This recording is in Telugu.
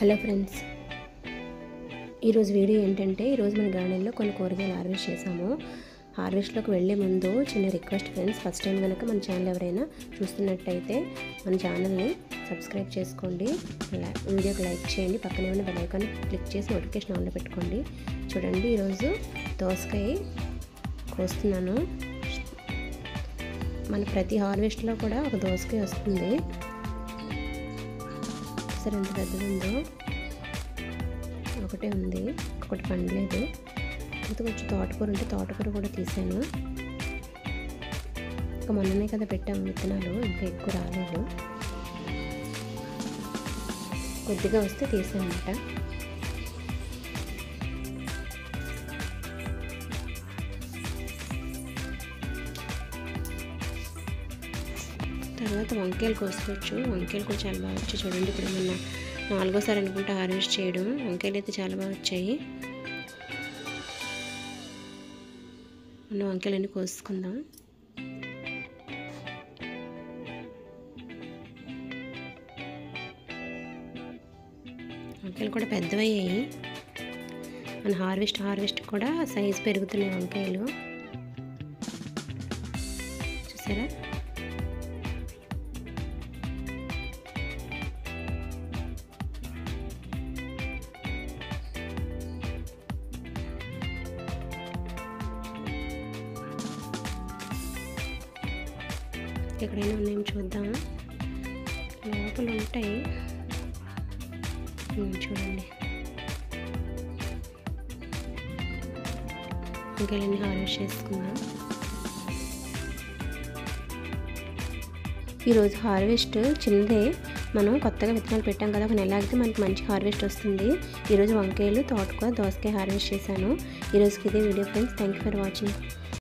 హలో ఫ్రెండ్స్, ఈరోజు వీడియో ఏంటంటే ఈరోజు మన గార్డెన్లో కొన్ని కూరగాయలు హార్వెస్ట్ చేసాము. హార్వెస్ట్లోకి వెళ్ళే ముందు చిన్న రిక్వెస్ట్ ఫ్రెండ్స్, ఫస్ట్ టైం కనుక మన ఛానల్ ఎవరైనా చూస్తున్నట్టయితే మన ఛానల్ని సబ్స్క్రైబ్ చేసుకోండి, వీడియోకి లైక్ చేయండి, పక్కనే ఉన్న బెల్ ఐకాన్ క్లిక్ చేసి నోటిఫికేషన్ ఆన్లో పెట్టుకోండి. చూడండి, ఈరోజు దోసకాయ కోస్తున్నాను. మన ప్రతి హార్వెస్ట్లో కూడా ఒక దోసకాయ వస్తుంది. సరే, ఎంత పెద్దది ఉందో, ఒకటే ఉంది, ఒకటి పండలేదు. ఇంకా కొంచెం తోటకూర ఉంటే తోటకూర కూడా తీసాను. ఇంకా మొన్ననే కదా పెట్టాము విత్తనాలు, ఇంకా ఎక్కువ రాలేదు, కొద్దిగా వస్తే తీసానమాట. తర్వాత వంకాయలు కోసుకోవచ్చు. వంకాయలు కూడా చాలా బాగా వచ్చాయి. చూడండి, ఇప్పుడు మొన్న 4వ సారి అనుకుంటా హార్వెస్ట్ చేయడం. వంకాయలు అయితే చాలా బాగా వచ్చాయి. మన వంకాయలన్నీ కోసుకుందాం. వంకాయలు కూడా పెద్దవయ్యాయి. మన హార్వెస్ట్ కూడా సైజు పెరుగుతున్నాయి వంకాయలు. చూసారా? ఎక్కడైనా ఉన్నాయేమో చూద్దాము. లోపల ఉంటాయి, చూడండి. ఇంకెళ్ళి హార్వెస్ట్ చేసుకుందాం. ఈరోజు హార్వెస్ట్ చిన్నదే. మనం కొత్తగా విత్తనాలు పెట్టాం కదా, ఒక నెల ఆగితే మనకి మంచి హార్వెస్ట్ వస్తుంది. ఈరోజు వంకాయలు, తోటకూర, దోసకాయ హార్వెస్ట్ చేశాను. ఈరోజుకి ఇదే video friends. Thank you for watching.